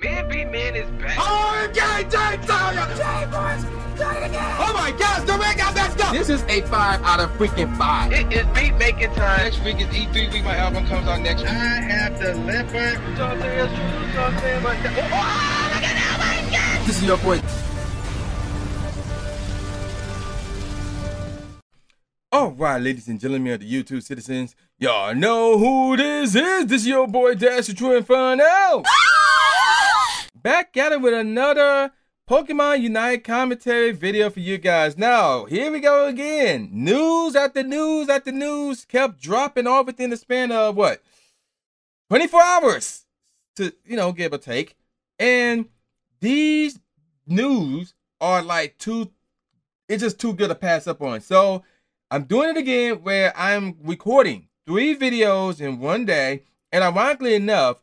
BNB Man is back. Oh, oh my gosh, the red got messed up. This is a 5 out of freaking 5. It is beat making time. Next week is E3 week. My album comes out next week. I have delivered. Oh, look at that, my God. This is your boy. Alright, ladies and gentlemen of the YouTube citizens, y'all know who this is. This is your boy Dash, the True Inferno. Back at it with another Pokemon Unite commentary video for you guys. Now, here we go again. News after news after news kept dropping all within the span of what? 24 hours to, give or take. And these news are like it's just too good to pass up on. So I'm doing it again where I'm recording 3 videos in one day. And ironically enough,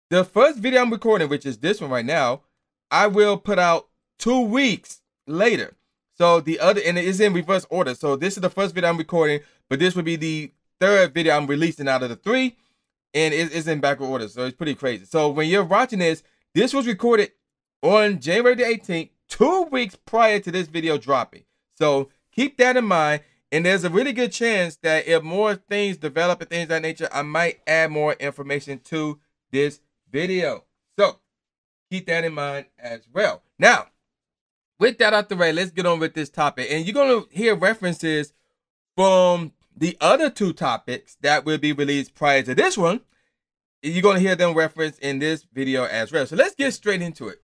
the first video I'm recording, which is this one right now, I will put out 2 weeks later. So the other, and it is in reverse order. So this is the first video I'm recording, but this would be the 3rd video I'm releasing out of the 3. And it's in backward order. So it's pretty crazy. So when you're watching this, this was recorded on January the 18th, 2 weeks prior to this video dropping. So keep that in mind. And there's a really good chance that if more things develop and things of that nature, I might add more information to this video. So keep that in mind as well. Now, with that out the way, let's get on with this topic. And you're going to hear references from the other 2 topics that will be released prior to this one. You're going to hear them referenced in this video as well. So let's get straight into it.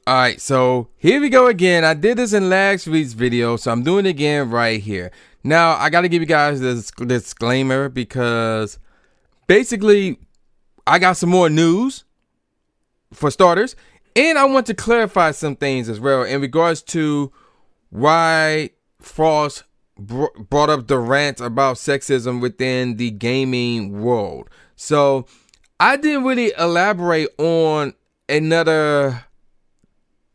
All right, so here we go again. I did this in last week's video, so I'm doing it again right here. Now, I got to give you guys this disclaimer because basically I got some more news for starters, and I want to clarify some things as well in regards to why Frosk brought up the rant about sexism within the gaming world. So I didn't really elaborate on another,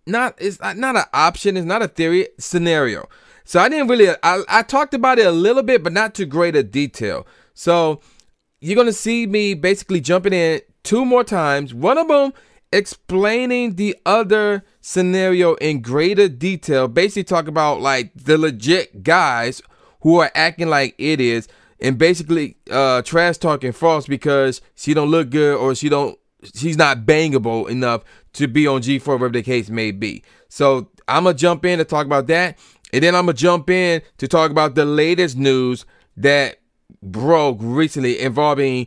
it's not an option, it's not a theory, scenario. So I didn't really, I talked about it a little bit, but not to greater detail. So you're going to see me basically jumping in 2 more times. One of them explaining the other scenario in greater detail. Basically talk about like the legit guys who are acting like it is. And basically trash talking Frosk because she don't look good or she's not bangable enough to be on G4, whatever the case may be. So I'm going to jump in to talk about that. And then I'm going to jump in to talk about the latest news that broke recently involving,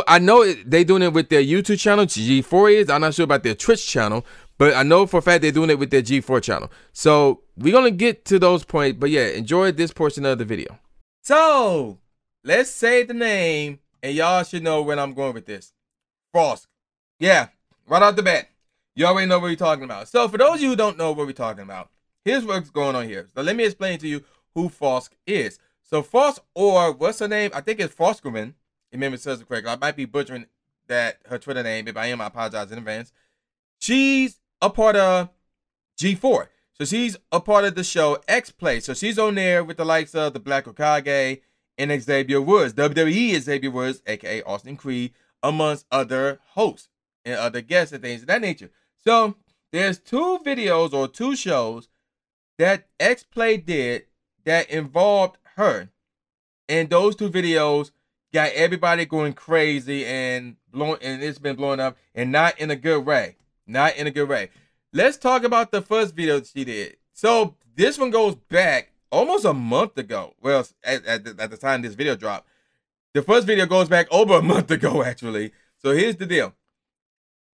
I know they're doing it with their YouTube channel, G4 is. I'm not sure about their Twitch channel, but I know for a fact they're doing it with their G4 channel. So we're going to get to those points. But yeah, enjoy this portion of the video. So let's say the name and y'all should know where I'm going with this. Frosk. Yeah, right off the bat. You already know what we're talking about. So for those of you who don't know what we're talking about, here's what's going on here. So let me explain to you who Frosk is. So Frosk, or what's her name? I think it's Froskurinn. If memory serves it correctly. I might be butchering her Twitter name. If I am, I apologize in advance. She's a part of G4. So she's a part of the show X-Play. So she's on there with the likes of the Black Hokage and Xavier Woods. WWE Xavier Woods, aka Austin Creed, amongst other hosts and other guests and things of that nature. So there's 2 videos or 2 shows that X-Play did that involved her. And those 2 videos got everybody going crazy and it's been blowing up, and not in a good way. Not in a good way. Let's talk about the first video that she did. So this one goes back almost a month ago. Well, at the time this video dropped. The first video goes back over a month ago, actually. So here's the deal.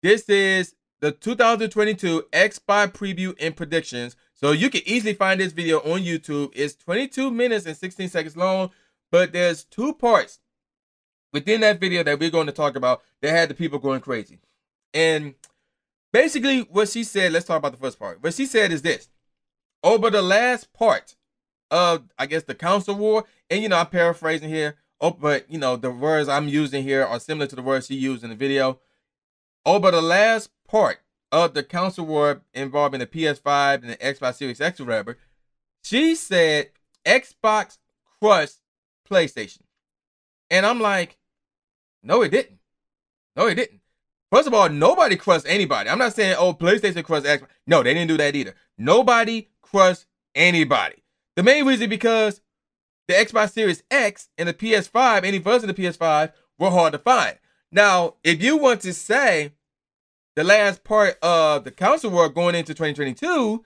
This is the 2022 Xbox preview and predictions. So you can easily find this video on YouTube. It's 22 minutes and 16 seconds long, but there's 2 parts within that video that we're going to talk about that had the people going crazy. And basically what she said, let's talk about the first part. What she said is this: over the last part of, I guess, the council war, and I'm paraphrasing here, but the words I'm using here are similar to the words she used in the video. Over the last part of the council war involving the PS5 and the Xbox Series X or whatever, she said Xbox crushed PlayStation. And I'm like, no, it didn't. No, it didn't. First of all, nobody crushed anybody. I'm not saying, oh, PlayStation crushed Xbox. No, they didn't do that either. Nobody crushed anybody. The main reason because the Xbox Series X and the PS5, any version of the PS5, were hard to find. Now, if you want to say the last part of the console war going into 2022,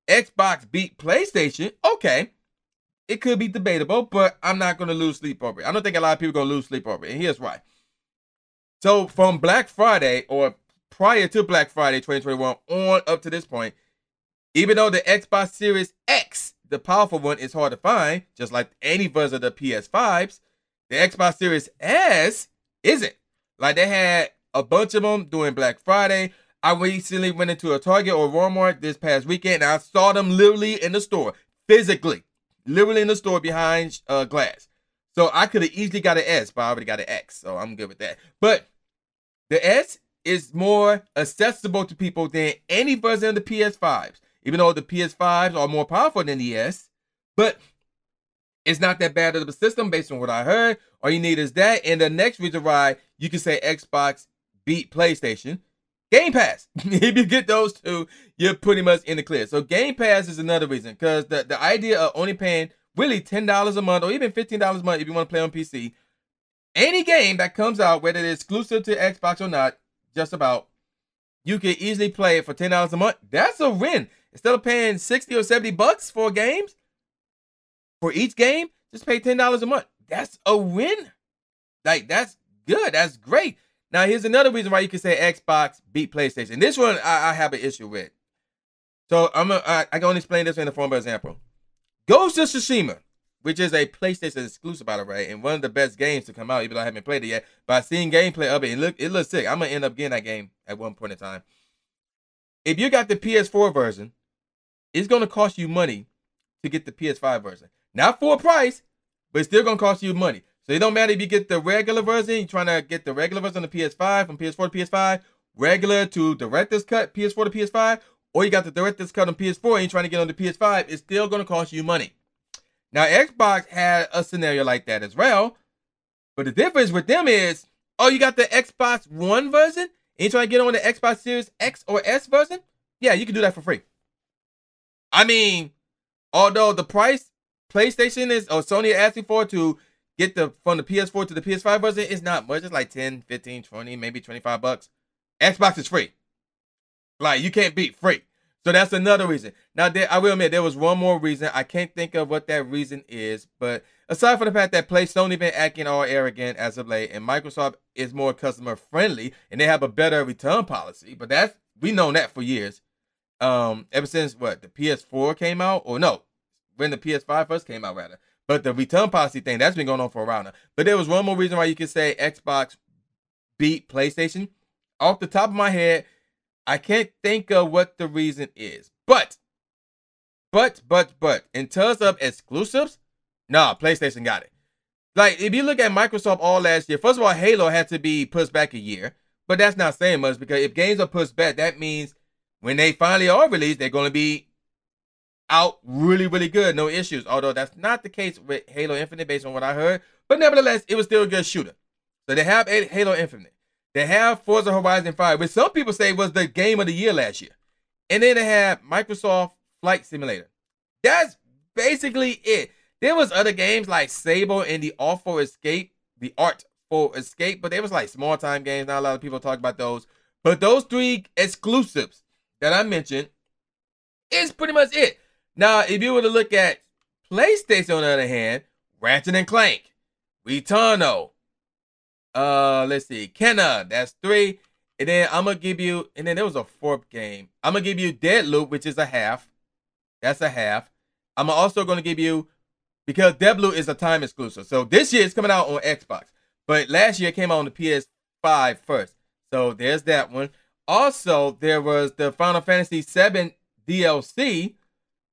Xbox beat PlayStation, okay, it could be debatable, but I'm not going to lose sleep over it. I don't think a lot of people are going to lose sleep over it, and here's why. So from Black Friday, or prior to Black Friday 2021 on up to this point, even though the Xbox Series X, the powerful one, is hard to find, just like any version of the PS5s, the Xbox Series S isn't. Like, they had a bunch of them during Black Friday. I recently went into a Target or Walmart this past weekend, and I saw them literally in the store, physically, literally in the store behind glass. So I could have easily got an S, but I already got an X, so I'm good with that. But the S is more accessible to people than any version of the PS5s, even though the PS5s are more powerful than the S. But it's not that bad of a system based on what I heard. All you need is that. And the next reason why you can say Xbox beat PlayStation, Game Pass. If you get those two, you're pretty much in the clear. So Game Pass is another reason, because the idea of only paying really $10 a month or even $15 a month if you want to play on PC, any game that comes out, whether it's exclusive to Xbox or not, just about, you can easily play it for $10 a month. That's a win. Instead of paying 60 or 70 bucks for games, for each game, just pay $10 a month. That's a win. Like, that's good. That's great. Now, here's another reason why you can say Xbox beat PlayStation. This one I have an issue with. So I can only explain this in the form of example. Ghost of Tsushima, which is a PlayStation exclusive, by the way, and one of the best games to come out, even though I haven't played it yet. But I've seen gameplay of it, and it looks sick. I'm going to end up getting that game at one point in time. If you got the PS4 version, it's going to cost you money to get the PS5 version. Not full price, but it's still going to cost you money. So it don't matter if you get the regular version, you're trying to get the regular version on the PS5, from PS4 to PS5, regular to director's cut, PS4 to PS5, or you got the director's cut on PS4 and you're trying to get on the PS5, it's still going to cost you money. Now, Xbox had a scenario like that as well, but the difference with them is, oh, you got the Xbox One version, and you're trying to get on the Xbox Series X or S version? Yeah, you can do that for free. I mean, although the price PlayStation is, or Sony is asking for to get from the PS4 to the PS5 version, it's not much. It's like 10, 15, 20, maybe 25 bucks. Xbox is free. Like, you can't beat free. So that's another reason. Now, I will admit, there was one more reason. I can't think of what that reason is. But aside from the fact that Sony been acting all arrogant as of late, and Microsoft is more customer friendly, and they have a better return policy. But we've known that for years. Ever since, the PS4 came out? Or no, when the PS5 first came out, rather. But the return policy thing, that's been going on for a while now. But there was one more reason why you could say Xbox beat PlayStation. Off the top of my head, I can't think of what the reason is. But, in terms of exclusives, nah, PlayStation got it. Like, if you look at Microsoft all last year, first of all, Halo had to be pushed back a year. But that's not saying much, because if games are pushed back, that means when they finally are released, they're going to be out really, really good, no issues. Although that's not the case with Halo Infinite based on what I heard. But nevertheless, it was still a good shooter. So they have Halo Infinite. They have Forza Horizon 5, which some people say was the game of the year last year. And then they have Microsoft Flight Simulator. That's basically it. There was other games like Sable and the Art for Escape, but they was like small time games. Not a lot of people talk about those. But those three exclusives that I mentioned is pretty much it. Now, if you were to look at PlayStation on the other hand, Ratchet and Clank, Returnal, let's see, Kenna, that's 3. And then I'm going to give you, and then there was a 4th game. I'm going to give you Deadloop, which is a half. That's a half. I'm also going to give you, because Deadloop is a time exclusive. So this year it's coming out on Xbox. But last year it came out on the PS5 first. So there's that one. Also, there was the Final Fantasy VII DLC.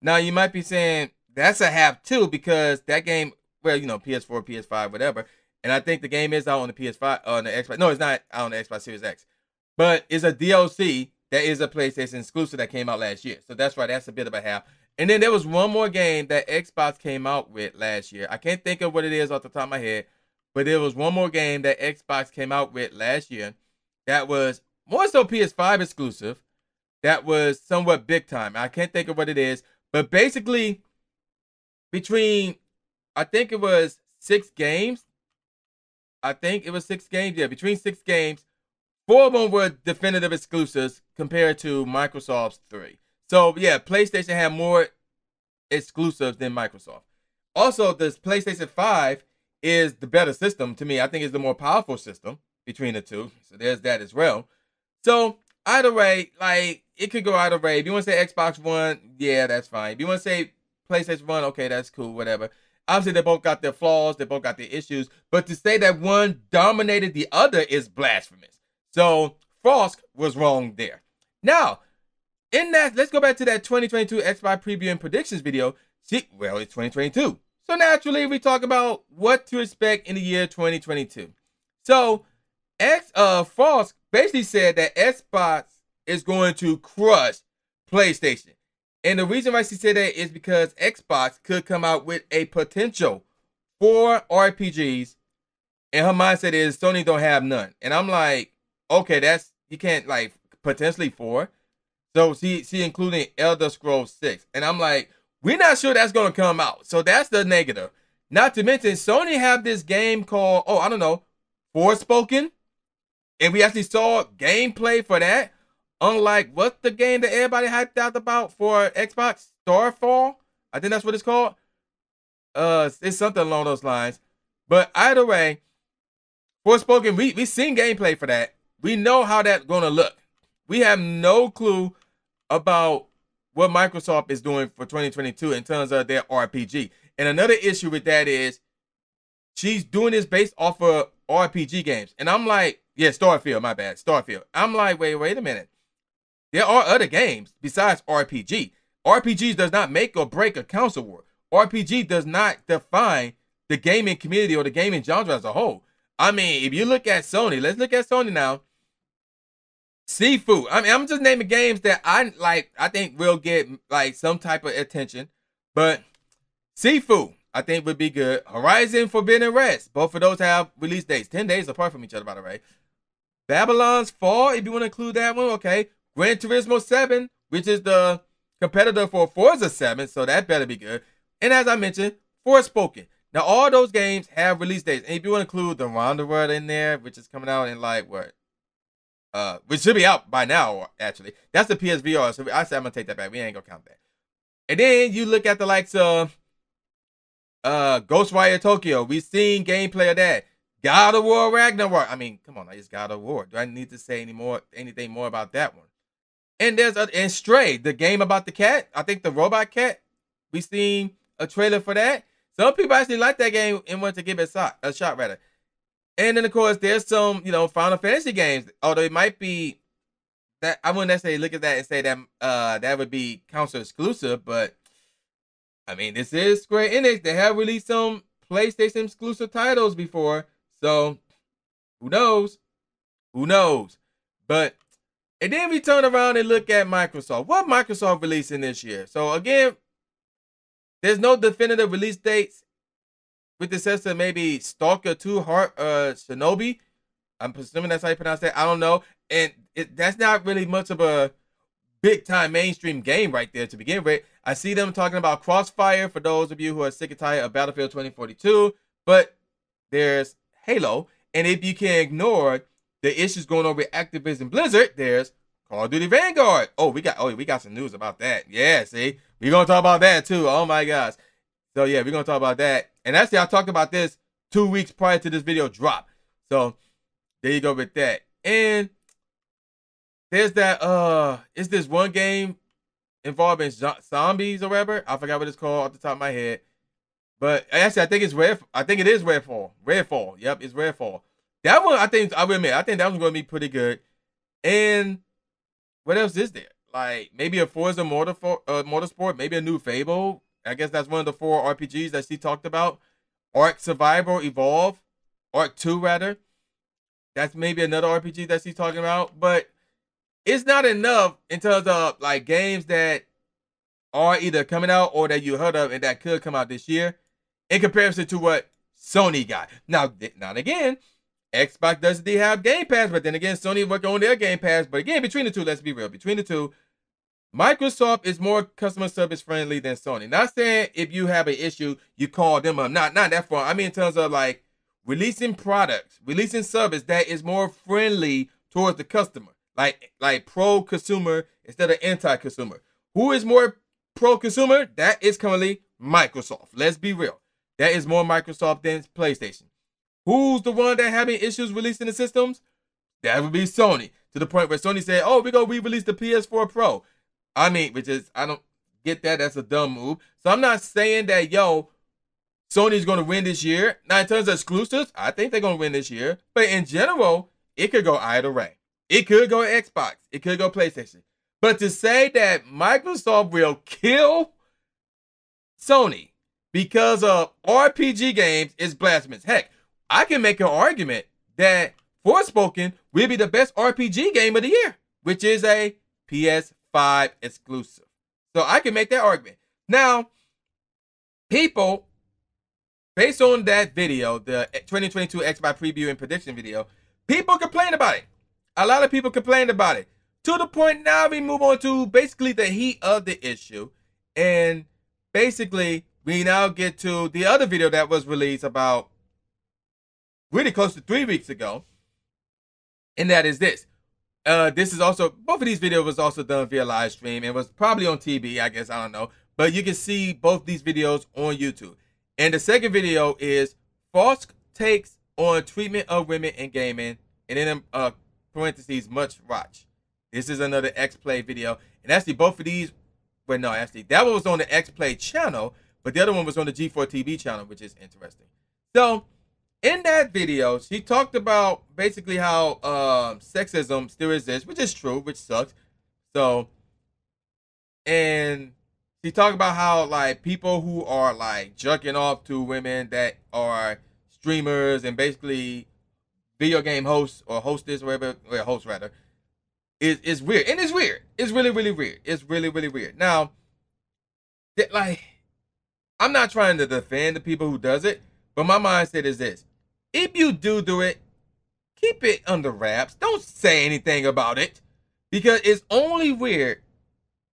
Now, you might be saying, that's a half too, because that game, well, you know, PS4, PS5, whatever. And I think the game is out on the PS5, on the Xbox. No, it's not out on the Xbox Series X. But it's a DLC that is a PlayStation exclusive that came out last year. So that's why that's a bit of a half. And then there was one more game that Xbox came out with last year. I can't think of what it is off the top of my head. But there was one more game that Xbox came out with last year that was more so PS5 exclusive that was somewhat big time. I can't think of what it is, but basically between, I think it was 6 games. I think it was 6 games. Yeah, between 6 games, 4 of them were definitive exclusives compared to Microsoft's 3. So yeah, PlayStation had more exclusives than Microsoft. Also, this PlayStation 5 is the better system to me. I think it's the more powerful system between the two. So there's that as well. So either way, like, it could go either way. If you want to say Xbox One, yeah, that's fine. If you want to say PlayStation 1, okay, that's cool, whatever. Obviously, they both got their flaws. They both got their issues. But to say that one dominated the other is blasphemous. So Frosk was wrong there. Now, in that, let's go back to that 2022 Xbox preview and predictions video. See, well, it's 2022. So naturally, we talk about what to expect in the year 2022. So Frosk basically said that Xbox is going to crush PlayStation. And the reason why she said that is because Xbox could come out with a potential 4 RPGs, and her mindset is Sony don't have none. And I'm like, okay, that's, you can't, like, potentially 4. So she including Elder Scrolls 6. And I'm like, we're not sure that's going to come out. So that's the negative. Not to mention, Sony have this game called, oh, I don't know, Forspoken. And we actually saw gameplay for that. Unlike, what's the game that everybody hyped out about for Xbox? Starfall? I think that's what it's called. It's something along those lines. But either way, Forspoken, we seen gameplay for that. We know how that's going to look. We have no clue about what Microsoft is doing for 2022 in terms of their RPG. And another issue with that is she's doing this based off of RPG games. And I'm like, yeah, Starfield, my bad, Starfield. I'm like, wait a minute. There are other games besides RPG. RPGs does not make or break a console war. RPG does not define the gaming community or the gaming genre as a whole. I mean, if you look at Sony, let's look at Sony now. Sifu. I mean, I'm just naming games that I like. I think will get like some type of attention. But Sifu, I think would be good. Horizon Forbidden West. Both of those have release dates, 10 days apart from each other, by the way. Babylon's Fall, if you want to include that one, okay. Gran Turismo 7, which is the competitor for Forza 7, so that better be good. And as I mentioned, Forspoken. Now, all those games have release dates. And if you want to include the Wanderer in there, which is coming out in like, what? Which should be out by now, actually. That's the PSVR, so I said I'm going to take that back. We ain't going to count that. And then you look at the likes of Ghostwire Tokyo. We've seen gameplay of that. God of War Ragnarok. I mean, come on, it's God of War. Do I need to say anything more about that one? And there's and Stray, the game about the cat. I think the robot cat. We've seen a trailer for that. Some people actually like that game and want to give it a shot rather. And then of course there's some, Final Fantasy games. Although it might be that I wouldn't necessarily look at that and say that that would be console exclusive, but I mean, this is Square Enix. They have released some PlayStation exclusive titles before, so who knows? Who knows? But and then we turn around and look at Microsoft. What Microsoft releasing this year? So again, there's no definitive release dates, with the sense of maybe Stalker 2 Heart Shinobi. I'm presuming that's how you pronounce that. I don't know. And that's not really much of a big time mainstream game right there to begin with. I see them talking about Crossfire for those of you who are sick and tired of Battlefield 2042. But there's Halo. And if you can ignore the issues going on with Activision Blizzard, there's Call of Duty Vanguard. We got some news about that. Yeah, see? We're going to talk about that too. Oh my gosh. So yeah, we're going to talk about that. And actually, I talked about this 2 weeks prior to this video drop. So there you go with that. And there's that, it's this one game involving zombies or whatever. I forgot what it's called off the top of my head. But actually, I think it is Redfall. Redfall. Yep, it's Redfall. That one, I will admit, I think that one's going to be pretty good. And what else is there? Like, maybe a Forza Motorsport, maybe a new Fable. I guess that's one of the 4 RPGs that she talked about. Ark Survival Evolve. Ark 2, rather. That's maybe another RPG that she's talking about. But it's not enough in terms of, like, games that are either coming out or that you heard of and that could come out this year in comparison to what Sony got. Now again, Xbox doesn't have Game Pass, but then again, Sony working on their Game Pass. But again, between the two, let's be real. Between the two, Microsoft is more customer service friendly than Sony. Not saying if you have an issue, you call them up. Not that far. I mean, in terms of like releasing products, releasing service that is more friendly towards the customer. Like pro-consumer instead of anti-consumer. Who is more pro-consumer? That is currently Microsoft. Let's be real. That is more Microsoft than PlayStation. Who's the one that having issues releasing the systems? That would be Sony. To the point where Sony said, oh, we're going to re-release the PS4 Pro. I mean, I don't get that. That's a dumb move. So I'm not saying that, Sony's going to win this year. Now, in terms of exclusives, I think they're going to win this year. But in general, it could go either way. It could go Xbox. It could go PlayStation. But to say that Microsoft will kill Sony because of RPG games is blasphemous. Heck, I can make an argument that Forspoken will be the best RPG game of the year, which is a PS5 exclusive. So I can make that argument. Now, people, based on that video, the 2022 Xbox preview and prediction video, people complain about it. A lot of people complained about it. To the point now we move on to basically the heat of the issue. And basically, we now get to the other video that was released about really close to 3 weeks ago. And that is this. This is also, both of these videos was also done via live stream and was probably on TV, I guess, I don't know. But you can see both these videos on YouTube. And the second video is Frosk takes on treatment of women in gaming. And then parentheses, much watch. This is another X-Play video. And actually, both of these, well, no, actually, that one was on the X-Play channel, but the other one was on the G4TV channel, which is interesting. So, in that video, she talked about basically how sexism still exists, which is true, which sucks. So, and she talked about how, like, people who are, like, jerking off to women that are streamers and basically video game hosts or hostess, whatever, or host rather, is weird. And it's weird. It's really, really weird. It's really, really weird. Now, like, I'm not trying to defend the people who does it, but my mindset is this. If you do it, keep it under wraps. Don't say anything about it, because it's only weird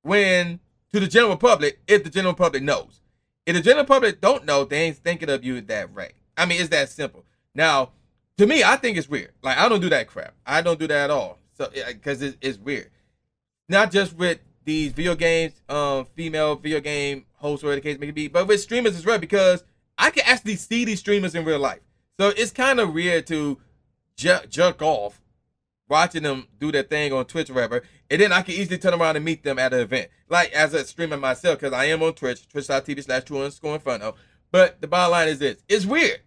when, to the general public, if the general public knows. If the general public don't know, they ain't thinking of you that way. I mean, it's that simple. Now, to me, I think it's weird. Like, I don't do that crap. I don't do that at all. So, because it's weird. Not just with these video games, female video game hosts, or the case may be, but with streamers as well, because I can actually see these streamers in real life. So it's kind of weird to jerk off watching them do their thing on Twitch or whatever, and then I can easily turn around and meet them at an event. Like, as a streamer myself, because I am on Twitch, twitch.tv/true_inferno. But the bottom line is this. It's weird.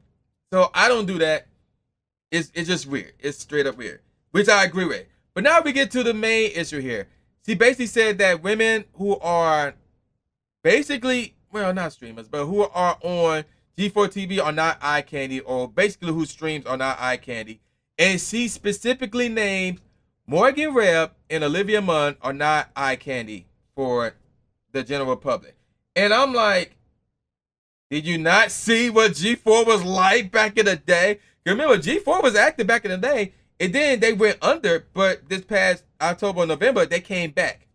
So I don't do that. It's just weird. It's straight up weird, which I agree with. But now we get to the main issue here. She basically said that women who are basically, well, not streamers, but who are on G4TV are not eye candy, or basically whose streams are not eye candy. And she specifically named Morgan Webb and Olivia Munn are not eye candy for the general public. And I'm like, did you not see what G4 was like back in the day? Remember, G4 was active back in the day, and then they went under, but this past October, November, they came back.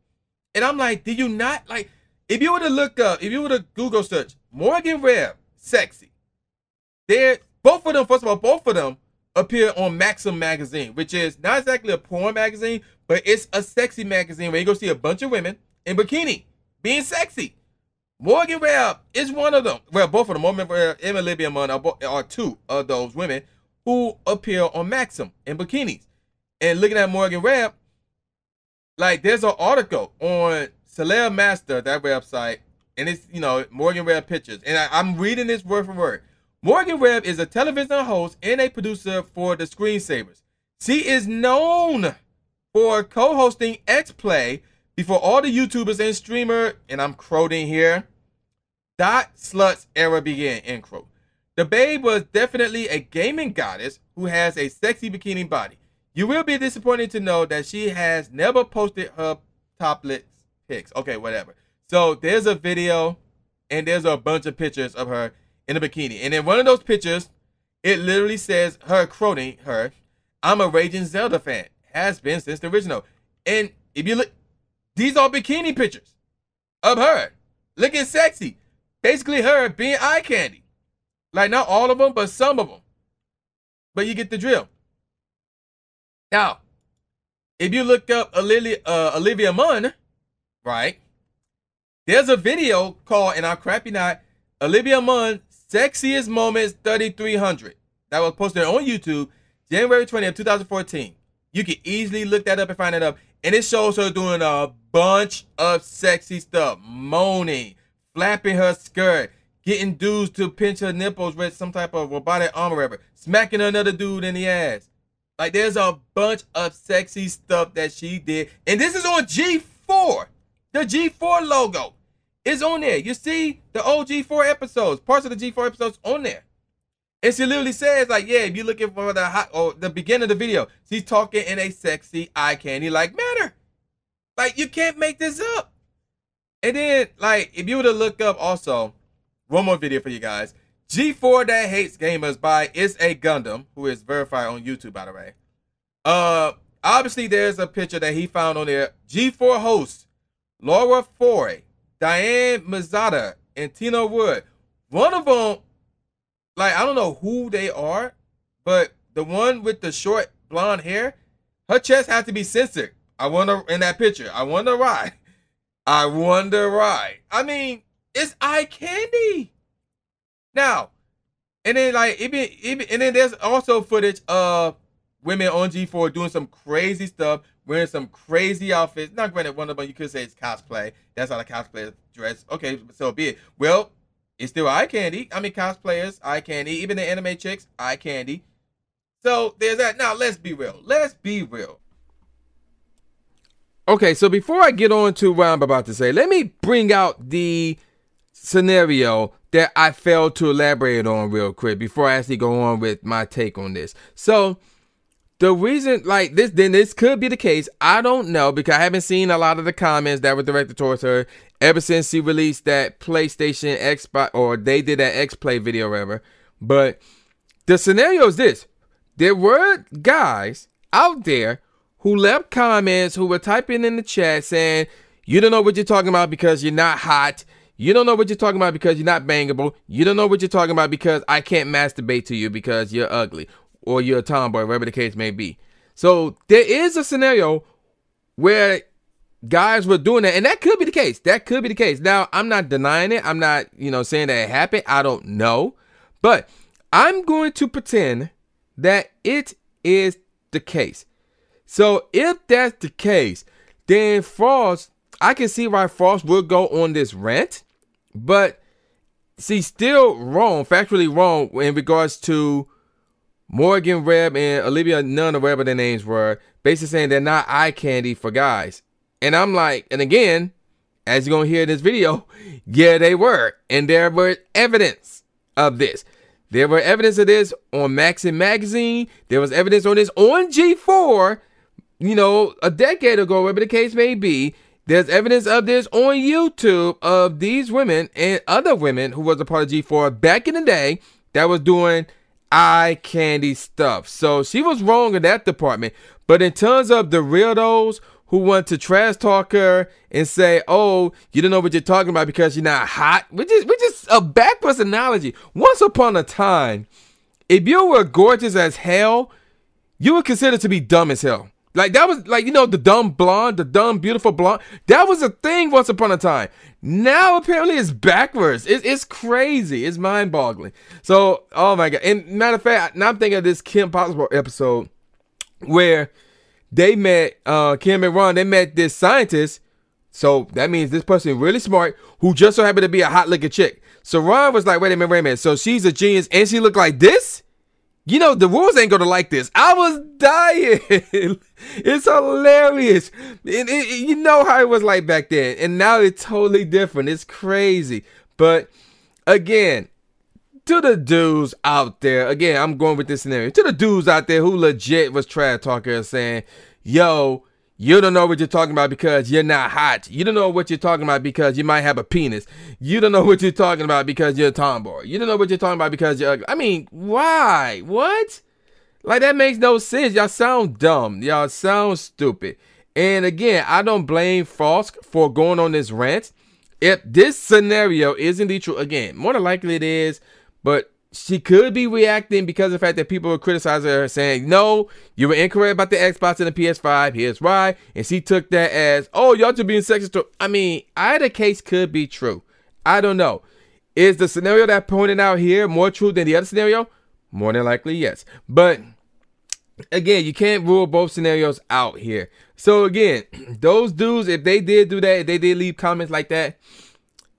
And I'm like, did you not, like, if you were to look up, if you were to Google search, Morgan Webb, sexy, both of them, first of all, both of them appear on Maxim magazine, which is not exactly a porn magazine, but it's a sexy magazine where you go see a bunch of women in bikini being sexy. Morgan Webb is one of them. Well, both of them, Morgan Webb and Olivia Munn are two of those women who appear on Maxim in bikinis. And looking at Morgan Webb, like, there's an article on Celeb Master, that website, and it's, Morgan Webb pictures. And I'm reading this word for word. Morgan Webb is a television host and a producer for The Screensavers. She is known for co-hosting X-Play before all the YouTubers and streamer, and I'm quoting here, .sluts era began, end quote. The babe was definitely a gaming goddess who has a sexy bikini body. You will be disappointed to know that she has never posted her topless pics. Okay, whatever. So there's a video and there's a bunch of pictures of her in a bikini. And in one of those pictures It literally says her quoting her, "I'm a raging Zelda fan. Has been since the original." And if you look, these are bikini pictures of her looking sexy. Basically her being eye candy. Like not all of them, but some of them. But you get the drill. Now, if you look up Olivia Munn, right? There's a video called, and I'll crap you not, Olivia Munn Sexiest Moments 3300. That was posted on YouTube, January 20th, 2014. You can easily look that up and find it up. And it shows her doing a bunch of sexy stuff. Moaning, flapping her skirt, getting dudes to pinch her nipples with some type of robotic arm or whatever, smacking another dude in the ass. Like, there's a bunch of sexy stuff that she did. And this is on G4. The G4 logo is on there. You see the old G4 episodes, parts of the G4 episodes on there. And she literally says, like, yeah, if you're looking for the hot, or the beginning of the video, she's talking in a sexy, eye candy-like manner. Like, you can't make this up. And then, like, if you were to look up also, one more video for you guys. G4 That Hates Gamers by It's a Gundam, who is verified on YouTube, by the way. Obviously, there's a picture that he found on there. G4 hosts Laura Foy, Diane Mazzata, and Tina Wood. One of them, like, I don't know who they are, but the one with the short blonde hair, her chest has to be censored. I wonder, in that picture. I wonder why. I wonder why. I mean, it's eye candy. Now, and then like and then there's also footage of women on G4 doing some crazy stuff, wearing some crazy outfits. Not granted, one of them you could say it's cosplay. That's how the cosplayers dress. Okay, so be it. Well, it's still eye candy. I mean, cosplayers, eye candy. Even the anime chicks, eye candy. So there's that. Now let's be real. Let's be real. Okay, so before I get on to what I'm about to say, let me bring out the scenario that I failed to elaborate on real quick before I actually go on with my take on this. So the reason, like, this could be the case, I don't know, because I haven't seen a lot of the comments that were directed towards her ever since she released that PlayStation Xbox, or they did that X-Play video or whatever. But the scenario is this. There were guys out there who left comments, who were typing in the chat saying, you don't know what you're talking about because you're not hot. You don't know what you're talking about because you're not bangable. You don't know what you're talking about because I can't masturbate to you because you're ugly or you're a tomboy, whatever the case may be. So there is a scenario where guys were doing that, and that could be the case. That could be the case. Now, I'm not denying it. I'm not, saying that it happened. I don't know. But I'm going to pretend that it is the case. So if that's the case, then Frosk, I can see why Frosk would go on this rant. But she's still wrong, factually wrong in regards to Morgan Webb and Olivia Munn, or whatever their names were, basically saying they're not eye candy for guys. And I'm like, and again, as you're going to hear in this video, yeah, they were. And there were evidence of this. There were evidence of this on Maxim Magazine. There was evidence on this on G4, a decade ago, whatever the case may be. There's evidence of this on YouTube of these women and other women who was a part of G4 back in the day that was doing eye candy stuff. So she was wrong in that department. But in terms of the weirdos who want to trash talk her and say, oh, you don't know what you're talking about because you're not hot, which is a backwards analogy. Once upon a time, if you were gorgeous as hell, you were considered to be dumb as hell. Like, that was, like, the dumb blonde, the dumb, beautiful blonde. That was a thing once upon a time. Now, apparently, it's backwards. It's crazy. It's mind-boggling. So, oh, my God. And matter of fact, now I'm thinking of this Kim Possible episode where they met, Kim and Ron, they met this scientist. So, that means this person is really smart who just so happened to be a hot-looking chick. So, Ron was like, wait a minute. So, she's a genius and she looked like this? The rules ain't gonna like this. I was dying. It's hilarious. And you know how it was like back then. And now it's totally different. It's crazy. But again, to the dudes out there, again, I'm going with this scenario. To the dudes out there who legit was trash talking and saying, yo, You don't know what you're talking about because you're not hot. You don't know what you're talking about because you might have a penis. You don't know what you're talking about because you're a tomboy. You don't know what you're talking about because you're ugly. I mean, why? What? Like, that makes no sense. Y'all sound dumb. Y'all sound stupid. And again, I don't blame Frosk for going on this rant. If this scenario is indeed true, again, more than likely it is, but she could be reacting because of the fact that people were criticizing her, saying, no, you were incorrect about the Xbox and the PS5. Here's why. And she took that as, oh, y'all just being sexist. I mean, either case could be true. I don't know. Is the scenario that I pointed out here more true than the other scenario? More than likely, yes. But again, you can't rule both scenarios out here. So again, those dudes, if they did do that, if they did leave comments like that,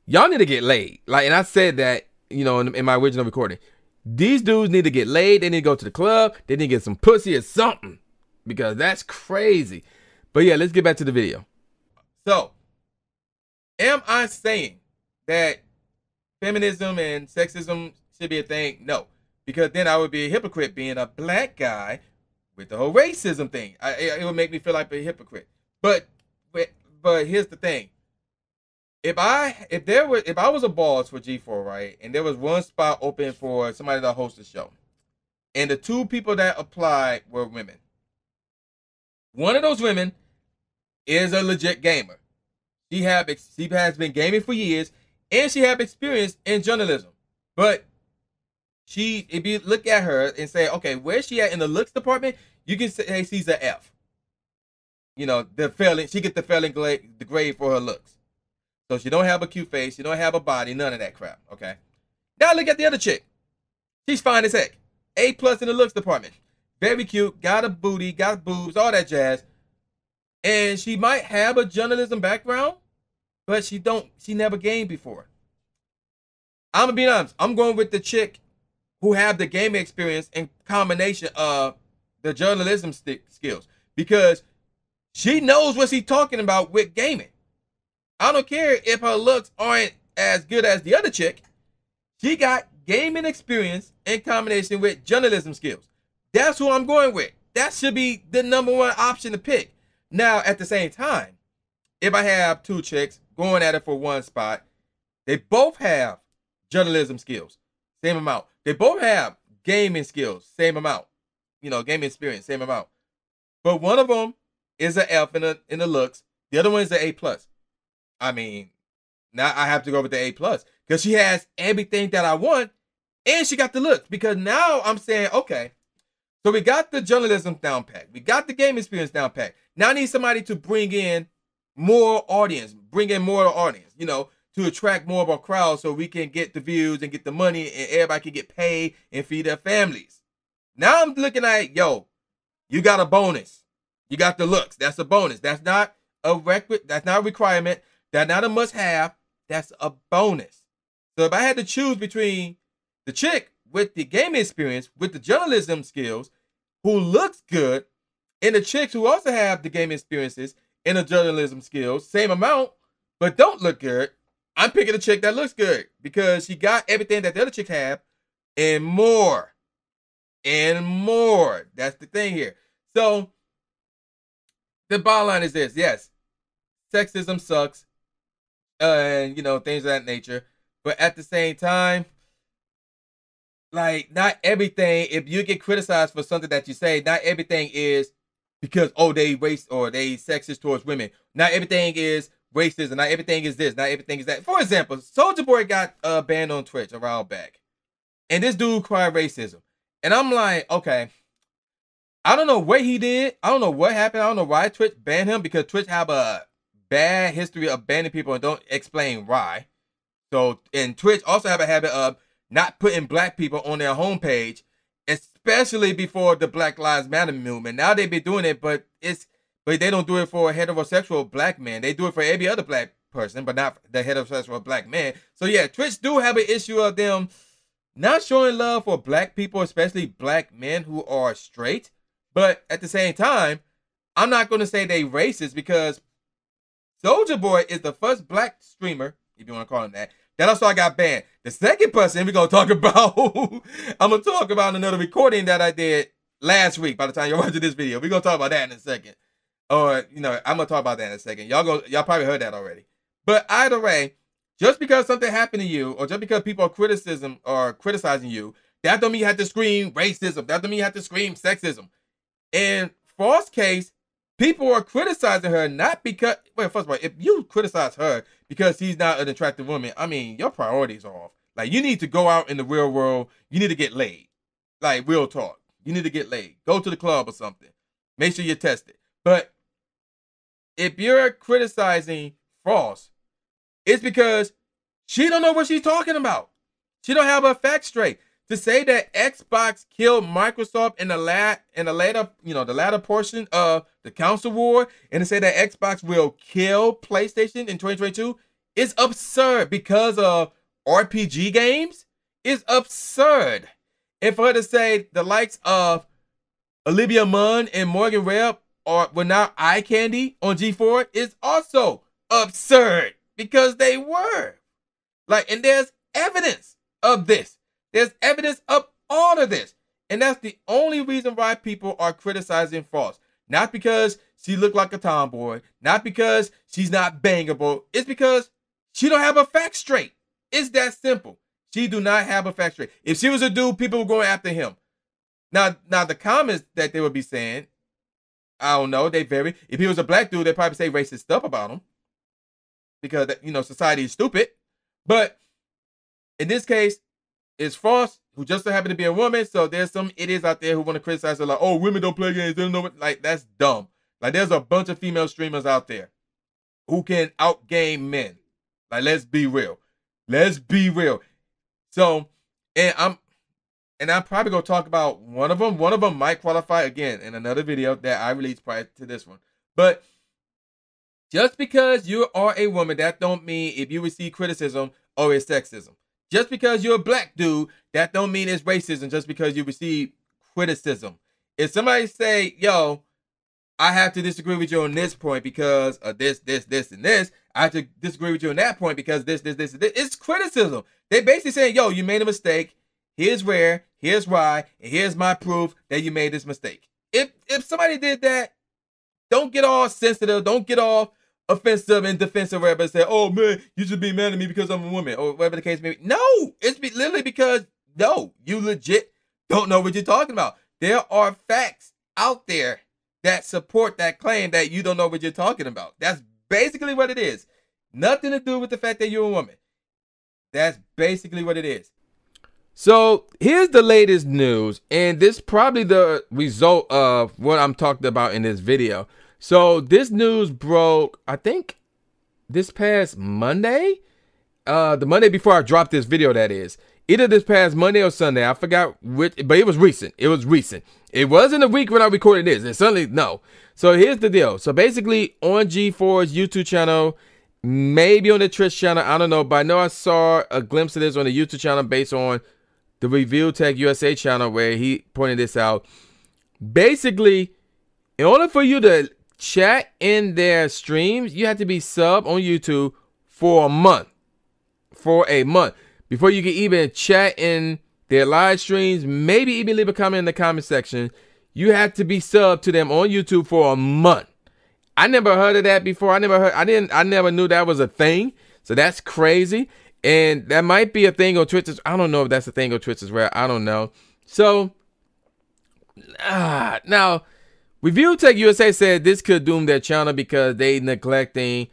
y'all need to get laid. Like, and I said that, you know, in my original recording. These dudes need to get laid. They need to go to the club. They need to get some pussy or something, because that's crazy. But yeah, let's get back to the video. So, am I saying that feminism and sexism should be a thing? No, because then I would be a hypocrite being a black guy with the whole racism thing. It would make me feel like a hypocrite. But here's the thing. If I was a boss for G4, right, and there was one spot open for somebody to host a show, and the two people that applied were women. One of those women is a legit gamer. She has been gaming for years, and she has experience in journalism. But if you look at her and say, okay, where's she at in the looks department? You can say she's an F. You know, she gets the failing grade for her looks. So she don't have a cute face, she don't have a body, none of that crap, okay? Now look at the other chick. She's fine as heck. A+ in the looks department. Very cute, got a booty, got boobs, all that jazz. And she might have a journalism background, but she never gamed before. I'm gonna be honest, I'm going with the chick who have the gaming experience in combination of the journalism skills, because she knows what she's talking about with gaming. I don't care if her looks aren't as good as the other chick. She got gaming experience in combination with journalism skills. That's who I'm going with. That should be the #1 option to pick. Now, at the same time, if I have two chicks going at it for one spot, they both have journalism skills, same amount. They both have gaming skills, same amount. You know, gaming experience, same amount. But one of them is an F in the looks. The other one is an A+. I mean, now I have to go with the A+, because she has everything that I want, and she got the looks. Because now I'm saying, okay, so we got the journalism down pat, we got the game experience down pat. Now I need somebody to bring in more audience, you know, to attract more of our crowd, so we can get the views and get the money, and everybody can get paid and feed their families. Now I'm looking at, yo, you got a bonus. You got the looks. That's a bonus. That's not a that's not a requirement. That's not a must-have. That's a bonus. So if I had to choose between the chick with the gaming experience, with the journalism skills, who looks good, and the chicks who also have the gaming experiences and the journalism skills, same amount, but don't look good, I'm picking the chick that looks good, because she got everything that the other chicks have and more. And more. That's the thing here. So the bottom line is this. Yes, sexism sucks. And, you know, things of that nature. But at the same time, like, not everything, if you get criticized for something that you say, not everything is because, oh, they race or they sexist towards women. Not everything is racism. Not everything is this. Not everything is that. For example, Soulja Boy got banned on Twitch a while back. And this dude cried racism. And I'm like, okay, I don't know what he did. I don't know what happened. I don't know why Twitch banned him, because Twitch have a bad history of banning people and don't explain why. So, and Twitch also have a habit of not putting black people on their homepage, especially before the Black Lives Matter movement. Now they be doing it, but they don't do it for a heterosexual black man. They do it for every other black person, but not the heterosexual black man. So yeah, Twitch do have an issue of them not showing love for black people, especially black men who are straight. But at the same time, I'm not going to say they racist, because Soulja Boy is the first black streamer, if you want to call him that also I got banned. The second person we're going to talk about, I'm going to talk about another recording that I did last week by the time you're watching this video. We're going to talk about that in a second. Or, you know, I'm gonna talk about that in a second. Y'all probably heard that already. But either way, just because something happened to you, or just because people are criticizing you, that don't mean you have to scream racism. That don't mean you have to scream sexism. In Frost's case, people are criticizing her not because, well, first of all, if you criticize her because she's not an attractive woman, I mean, your priorities are off. Like, you need to go out in the real world. You need to get laid. Like, real talk. You need to get laid. Go to the club or something. Make sure you're tested. But if you're criticizing Frost, it's because she don't know what she's talking about. She don't have her facts straight. To say that Xbox killed Microsoft in the latter portion of the console war, and to say that Xbox will kill PlayStation in 2022 is absurd because of RPG games. Is absurd. And for her to say the likes of Olivia Munn and Morgan Webb were now eye candy on G4 is also absurd because they were. Like, and there's evidence of this. There's evidence of all of this. And that's the only reason why people are criticizing Frost. Not because she looked like a tomboy. Not because she's not bangable. It's because she don't have her facts straight. It's that simple. She do not have her facts straight. If she was a dude, people were going after him. Now the comments that they would be saying, I don't know, they vary. If he was a black dude, they'd probably say racist stuff about him. Because, you know, society is stupid. But in this case, it's Frost, who just so happened to be a woman. So there's some idiots out there who want to criticize her like, oh, women don't play games. They don't know what, like, that's dumb. Like, there's a bunch of female streamers out there who can outgame men. Like, let's be real. Let's be real. So, and I'm probably going to talk about one of them. One of them might qualify again in another video that I released prior to this one. But just because you are a woman, that don't mean if you receive criticism or it's sexism. Just because you're a black dude, that don't mean it's racism just because you receive criticism. If somebody say, yo, I have to disagree with you on this point because of this, and this, I have to disagree with you on that point because this, and this. It's criticism. They basically saying, yo, you made a mistake. Here's where, here's why, and here's my proof that you made this mistake. If somebody did that, don't get all sensitive. Don't get all offensive and defensive wherever and say, oh man, you should be mad at me because I'm a woman or whatever the case may be. No, it's literally because, no, you legit don't know what you're talking about. There are facts out there that support that claim that you don't know what you're talking about. That's basically what it is. Nothing to do with the fact that you're a woman. That's basically what it is. So here's the latest news, and this is probably the result of what I'm talking about in this video. So this news broke, I think, this past Monday. The Monday before I dropped this video, that is. Either this past Monday or Sunday. I forgot which, but it was recent. It was recent. It wasn't a week when I recorded this. It certainly, no. So here's the deal. So basically, on G4's YouTube channel, maybe on the Twitch channel, I don't know. But I know I saw a glimpse of this on the YouTube channel based on the Review Tech USA channel where he pointed this out. Basically, in order for you to chat in their streams, you have to be sub on YouTube for a month. For a month. Before you can even chat in their live streams, maybe even leave a comment in the comment section, you have to be sub to them on YouTube for a month. I never heard of that before. I never knew that was a thing. So that's crazy. And that might be a thing on Twitch. I don't know if that's a thing on Twitch as well. I don't know. So now Review Tech USA said this could doom their channel because they neglecting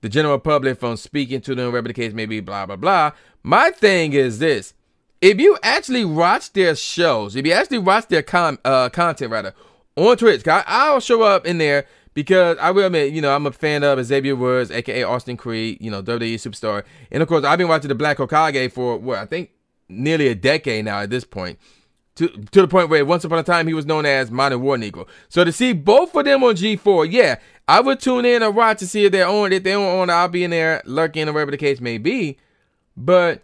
the general public from speaking to them, whatever the case may be, blah, blah, blah. My thing is this. If you actually watch their shows, if you actually watch their content, rather, on Twitch, I'll show up in there because I will admit, you know, I'm a fan of Xavier Woods, a.k.a. Austin Creed, you know, WWE superstar. And, of course, I've been watching the Black Hokage for, what, I think nearly a decade now at this point. To the point where once upon a time he was known as Modern War Negro. So to see both of them on G4, yeah, I would tune in or watch to see if they're on. If they don't on, I'll be in there lurking or whatever the case may be. But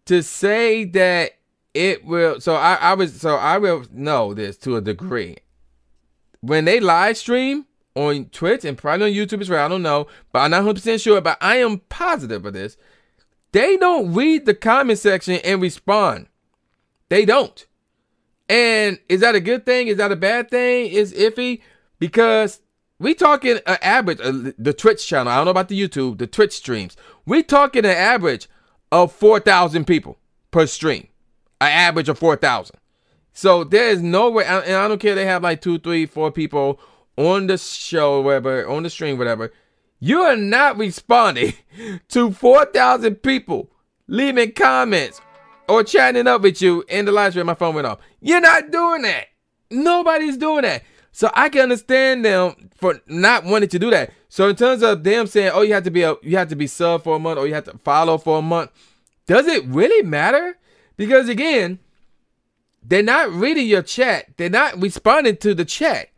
to say that it will, so I will know this to a degree. When they live stream on Twitch and probably on YouTube as well, I don't know, but I'm not 100% sure, but I am positive of this. They don't read the comment section and respond. They don't. And is that a good thing? Is that a bad thing? It's iffy because We talking an average, the Twitch channel. I don't know about the YouTube, the Twitch streams. We talking an average of 4,000 people per stream. An average of 4,000. So there is no way, and I don't care if they have like 2, 3, 4 people on the show, whatever, on the stream, whatever. You are not responding to 4,000 people leaving comments or chatting up with you in the live stream. My phone went off. You're not doing that. Nobody's doing that. So I can understand them for not wanting to do that. So in terms of them saying, oh, you have to be sub for a month, or you have to follow for a month, does it really matter? Because again, they're not reading your chat. They're not responding to the chat.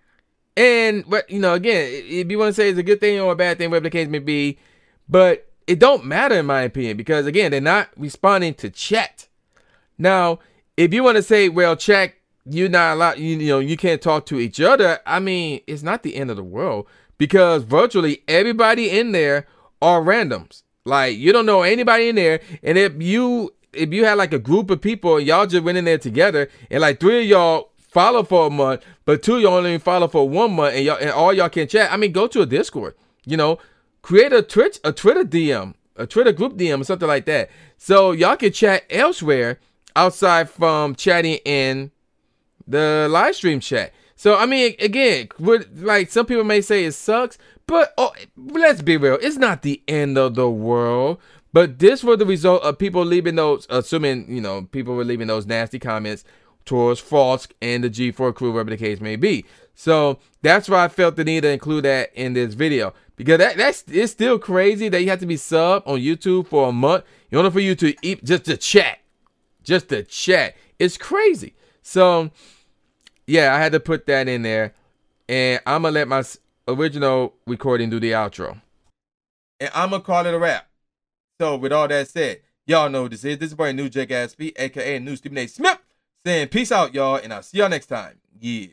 And you know, again, if you want to say it's a good thing or a bad thing, whatever the case may be, but it don't matter in my opinion, because again, they're not responding to chat. Now, if you want to say, well, chat, you're not allowed, you know, you can't talk to each other. I mean, it's not the end of the world, because virtually everybody in there are randoms. Like, you don't know anybody in there, and if you had like a group of people and y'all just went in there together, and like 3 of y'all follow for a month, but 2 of y'all only follow for 1 month, and all y'all can chat. I mean, go to a Discord, you know, create a Twitter DM, a Twitter group DM or something like that, so y'all can chat elsewhere outside from chatting in the live stream chat. So I mean, again, like some people may say it sucks, but let's be real, it's not the end of the world. But this was the result of people leaving those, assuming, you know, people were leaving those nasty comments towards Frosk and the G4 crew, whatever the case may be. So that's why I felt the need to include that in this video, because it's still crazy that you have to be sub on YouTube for a month in order for you to eat, just to chat. It's crazy. So yeah, I had to put that in there, and I'm gonna let my original recording do the outro, and I'm gonna call it a wrap. So with all that said, y'all know who this is. This is boy New Jake Aspie, aka New Stephen A. Smith, saying peace out, y'all, and I'll see y'all next time. Yeah.